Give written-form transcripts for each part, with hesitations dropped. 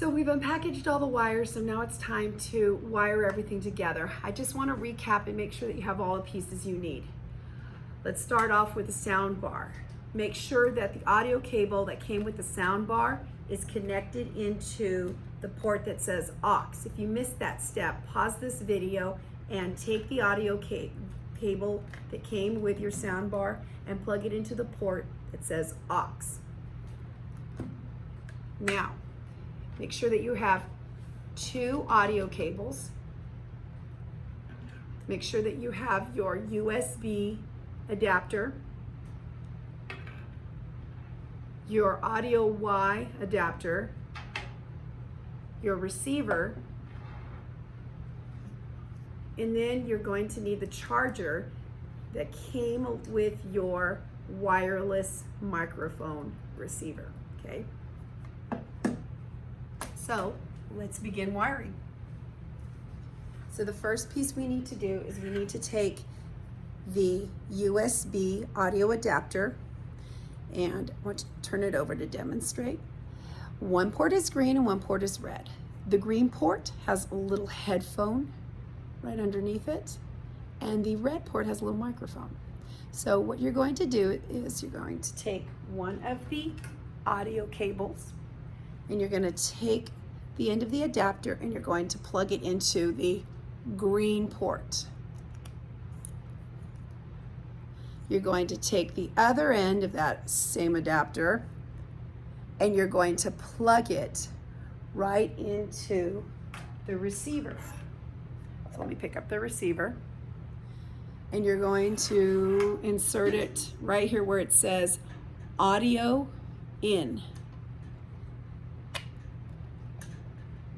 So we've unpackaged all the wires, so now it's time to wire everything together. I just want to recap and make sure that you have all the pieces you need. Let's start off with the sound bar. Make sure that the audio cable that came with the sound bar is connected into the port that says aux. If you missed that step, pause this video and take the audio cable that came with your sound bar and plug it into the port that says aux. Now, make sure that you have 2 audio cables. Make sure that you have your USB adapter, your audio Y adapter, your receiver, and then you're going to need the charger that came with your wireless microphone receiver, okay? So let's begin wiring. So the first piece we need to do is we need to take the USB audio adapter, and I want to turn it over to demonstrate. One port is green and one port is red. The green port has a little headphone right underneath it, and the red port has a little microphone. So what you're going to do is you're going to take one of the audio cables, and you're going to take the end of the adapter and you're going to plug it into the green port. You're going to take the other end of that same adapter and you're going to plug it right into the receiver. So let me pick up the receiver, and you're going to insert it right here where it says audio in.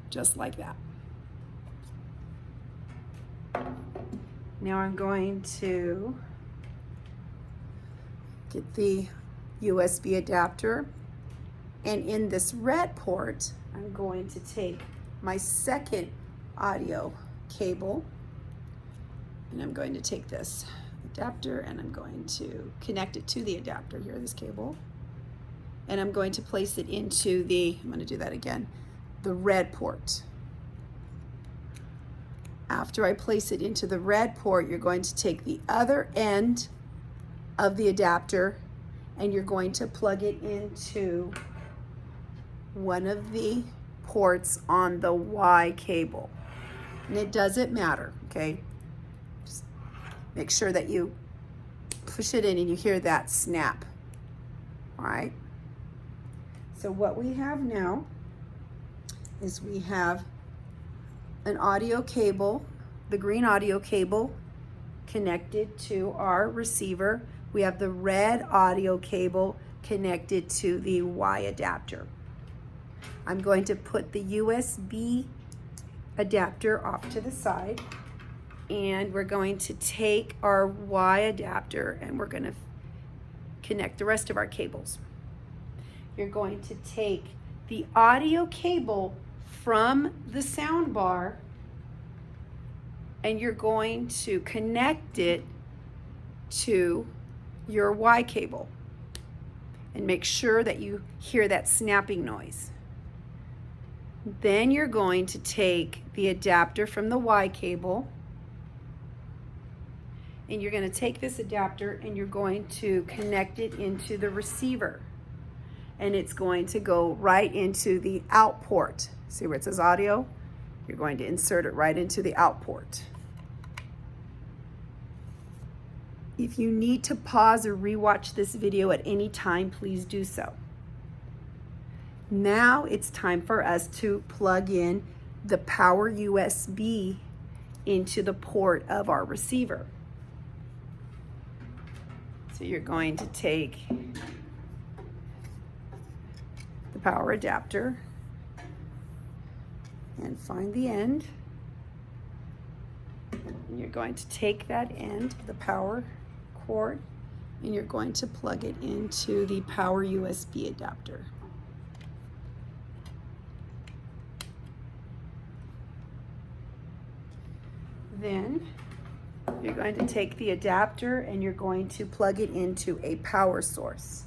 Just like that. Now I'm going to get the USB adapter, and in this red port I'm going to take my second audio cable, and I'm going to take this adapter and I'm going to connect it to the adapter here, this cable, and I'm going to place it into the, I'm going to do that again, the red port. After I place it into the red port, you're going to take the other end of the adapter and you're going to plug it into one of the ports on the Y cable. And it doesn't matter, okay? Just make sure that you push it in and you hear that snap. All right? So what we have now is we have an audio cable, the green audio cable connected to our receiver. We have the red audio cable connected to the Y adapter. I'm going to put the USB adapter off to the side, and we're going to take our Y adapter and we're going to connect the rest of our cables. You're going to take the audio cable from the sound bar and you're going to connect it to your Y cable, and make sure that you hear that snapping noise. Then you're going to take the adapter from the Y cable and you're going to take this adapter and you're going to connect it into the receiver, and it's going to go right into the out port. See where it says audio? You're going to insert it right into the out port. If you need to pause or rewatch this video at any time, please do so. Now it's time for us to plug in the power USB into the port of our receiver. So you're going to take the power adapter and find the end. And you're going to take that end of the power cord and you're going to plug it into the power USB adapter. Then you're going to take the adapter and you're going to plug it into a power source.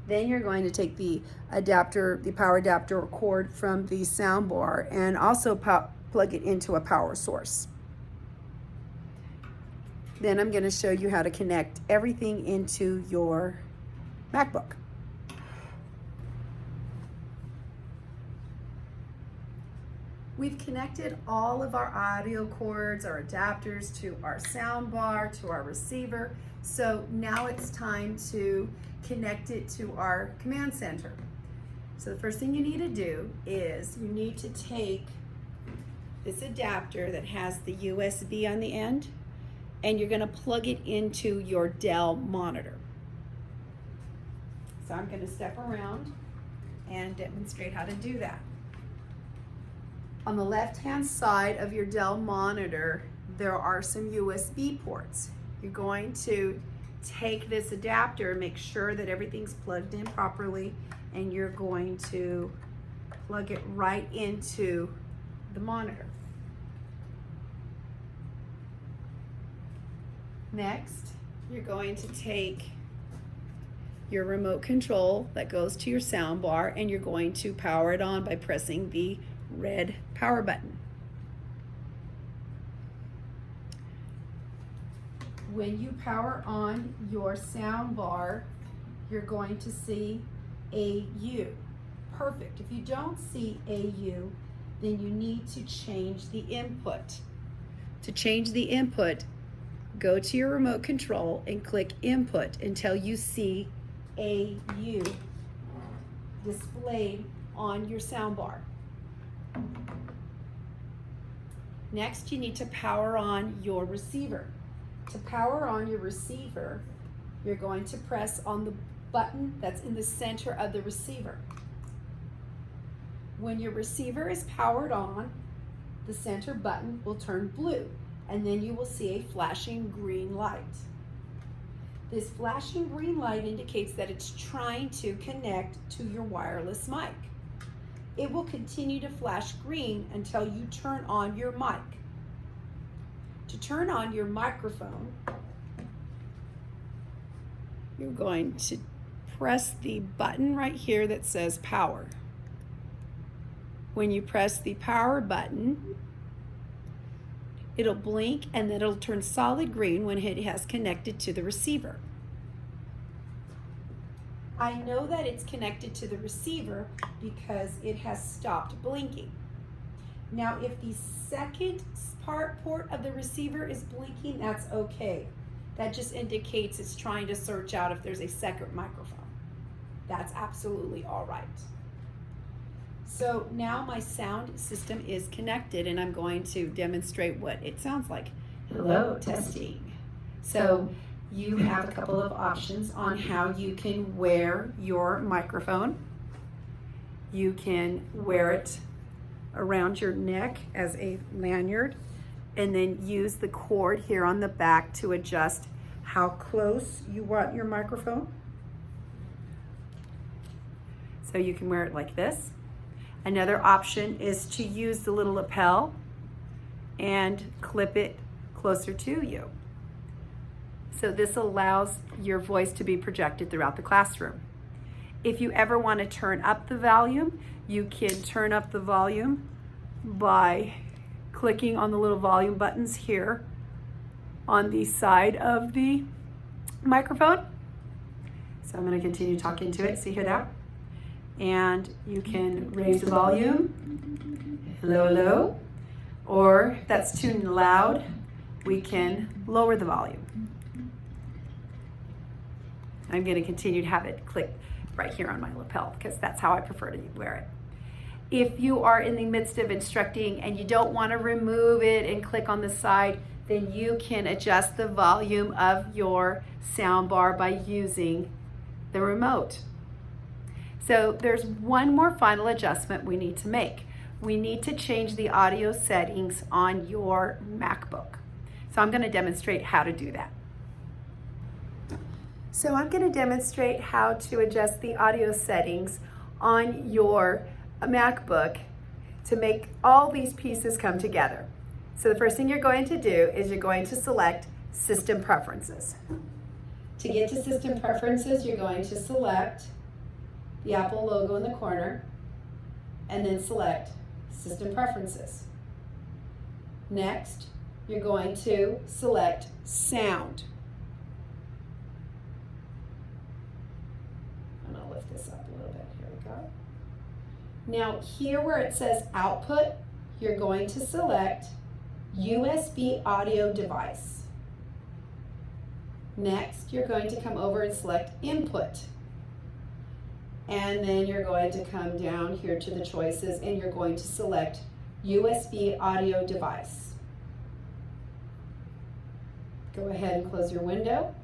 Then you're going to take the adapter, the power adapter or cord from the sound bar and also plug it into a power source. Then I'm going to show you how to connect everything into your MacBook. We've connected all of our audio cords, our adapters to our sound bar, to our receiver. So now it's time to connect it to our command center. So the first thing you need to do is you need to take this adapter that has the USB on the end, and you're going to plug it into your Dell monitor. So I'm going to step around and demonstrate how to do that. On the left-hand side of your Dell monitor, there are some USB ports. You're going to take this adapter, make sure that everything's plugged in properly, and you're going to plug it right into the monitor. Next, you're going to take your remote control that goes to your sound bar, and you're going to power it on by pressing the red power button. When you power on your sound bar, you're going to see AU. Perfect. If you don't see AU, then you need to change the input. To change the input, go to your remote control and click input until you see AU displayed on your sound bar. Next, you need to power on your receiver. To power on your receiver, you're going to press on the button that's in the center of the receiver. When your receiver is powered on, the center button will turn blue, and then you will see a flashing green light. This flashing green light indicates that it's trying to connect to your wireless mic. It will continue to flash green until you turn on your mic. To turn on your microphone, you're going to press the button right here that says power. When you press the power button, it'll blink and then it'll turn solid green when it has connected to the receiver. I know that it's connected to the receiver because it has stopped blinking. Now, if the second port of the receiver is blinking, that's okay. That just indicates it's trying to search out if there's a second microphone. That's absolutely all right. So now my sound system is connected, and I'm going to demonstrate what it sounds like. Hello, testing. So you have a couple of options on how you can wear your microphone. You can wear it around your neck as a lanyard, and then use the cord here on the back to adjust how close you want your microphone. So you can wear it like this. Another option is to use the little lapel and clip it closer to you. So this allows your voice to be projected throughout the classroom. If you ever want to turn up the volume, you can turn up the volume by clicking on the little volume buttons here on the side of the microphone. So I'm going to continue talking to it. See, hear that? And you can raise the volume, hello, hello, or if that's too loud, we can lower the volume. I'm going to continue to have it click right here on my lapel because that's how I prefer to wear it. If you are in the midst of instructing and you don't want to remove it and click on the side, then you can adjust the volume of your sound bar by using the remote. So there's one more final adjustment we need to make. We need to change the audio settings on your MacBook. So I'm going to demonstrate how to do that. So I'm going to demonstrate how to adjust the audio settings on your MacBook to make all these pieces come together. So the first thing you're going to do is you're going to select System Preferences. To get to System Preferences, you're going to select the Apple logo in the corner, and then select System Preferences. Next, you're going to select Sound. I'm going to lift this up a little bit. Here we go. Now, here where it says Output, you're going to select USB audio device. Next, you're going to come over and select Input. And then you're going to come down here to the choices and you're going to select USB audio device. Go ahead and close your window.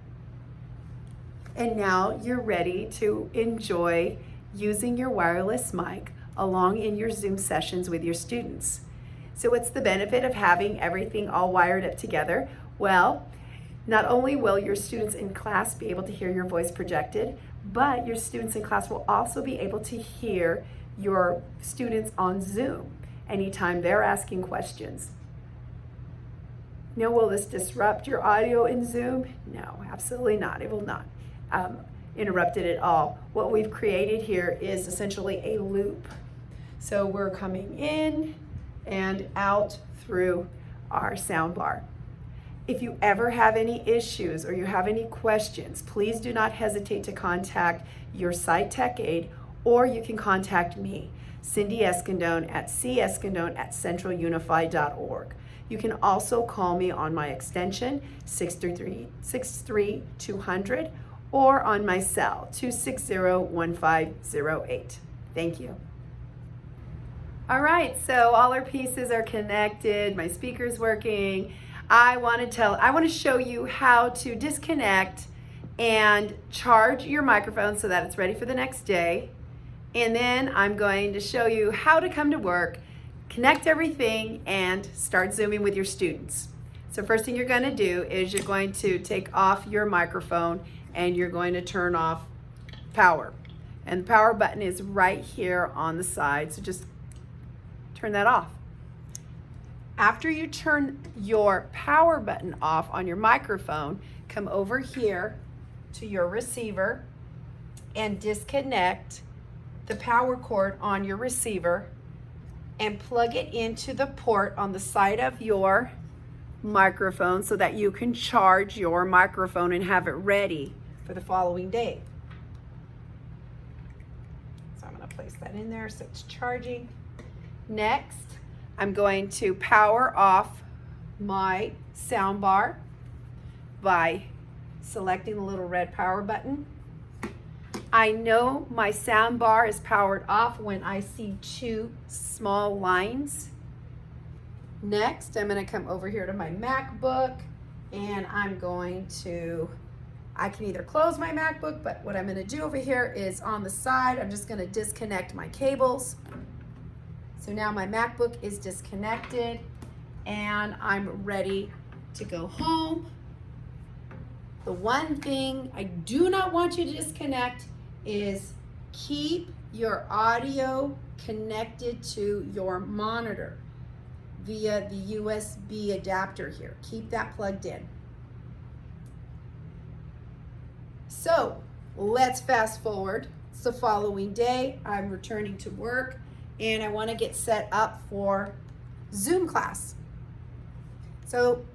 And now you're ready to enjoy using your wireless mic along in your Zoom sessions with your students. So what's the benefit of having everything all wired up together? Well, not only will your students in class be able to hear your voice projected, but your students in class will also be able to hear your students on Zoom anytime they're asking questions. Now, will this disrupt your audio in Zoom? No, absolutely not. It will not interrupt it at all. What we've created here is essentially a loop. So we're coming in and out through our sound bar. If you ever have any issues or you have any questions, please do not hesitate to contact your site tech aide, or you can contact me, Cindy Escondone at cescondone@centralunified.org. You can also call me on my extension 633-200 or on my cell 260-1508. Thank you. All right, so all our pieces are connected, my speaker's working. I want to show you how to disconnect and charge your microphone so that it's ready for the next day. And then I'm going to show you how to come to work, connect everything, and start Zooming with your students. So first thing you're going to do is you're going to take off your microphone and you're going to turn off power. And the power button is right here on the side, so just turn that off. After you turn your power button off on your microphone, come over here to your receiver and disconnect the power cord on your receiver and plug it into the port on the side of your microphone so that you can charge your microphone and have it ready for the following day. So I'm going to place that in there so it's charging. Next, I'm going to power off my sound bar by selecting the little red power button. I know my sound bar is powered off when I see two small lines. Next, I'm going to come over here to my MacBook and I'm going to, I can either close my MacBook, but what I'm going to do over here is on the side, I'm just going to disconnect my cables. So now my MacBook is disconnected and I'm ready to go home. The one thing I do not want you to disconnect is keep your audio connected to your monitor via the USB adapter here. Keep that plugged in. So let's fast forward. It's the following day. I'm returning to work and I want to get set up for Zoom class. So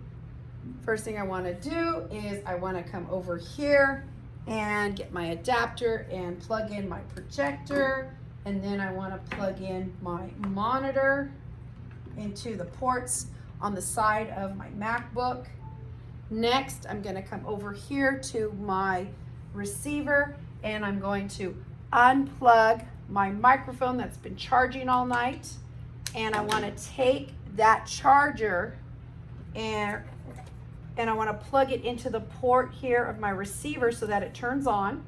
first thing I want to do is I want to come over here and get my adapter and plug in my projector, and then I want to plug in my monitor into the ports on the side of my MacBook. Next, I'm going to come over here to my receiver and I'm going to unplug my microphone that's been charging all night, and I want to take that charger and I want to plug it into the port here of my receiver so that it turns on.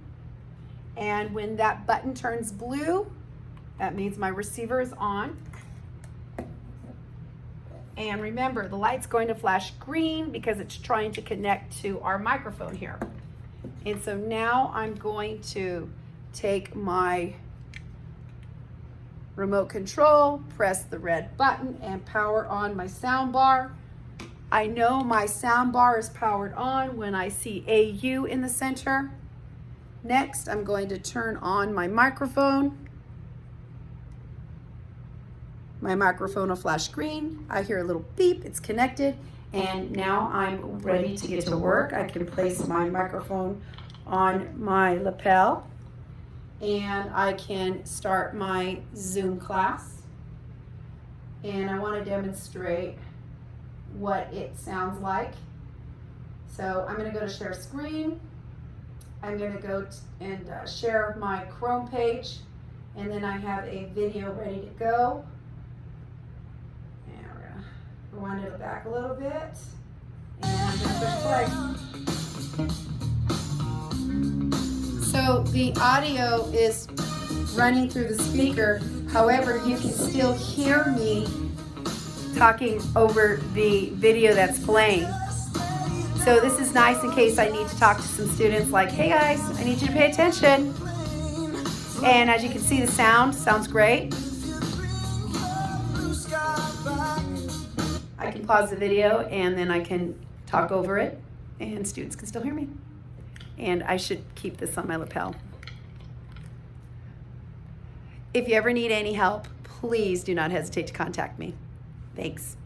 And when that button turns blue, that means my receiver is on. And remember, the light's going to flash green because it's trying to connect to our microphone here. And so now I'm going to take my remote control, press the red button, and power on my sound bar. I know my sound bar is powered on when I see AU in the center. Next, I'm going to turn on my microphone. My microphone will flash green. I hear a little beep, it's connected, and now I'm ready to get to work. I can place my microphone on my lapel, and I can start my Zoom class. And I want to demonstrate what it sounds like. So I'm going to go to share screen. I'm going to go and share my Chrome page, and then I have a video ready to go. And we're going to rewind it back a little bit, and I'm going to push play. So the audio is running through the speaker. However, you can still hear me talking over the video that's playing. So this is nice in case I need to talk to some students like, hey guys, I need you to pay attention. And as you can see, the sound sounds great. I can pause the video and then I can talk over it and students can still hear me. And I should keep this on my lapel. If you ever need any help, please do not hesitate to contact me. Thanks.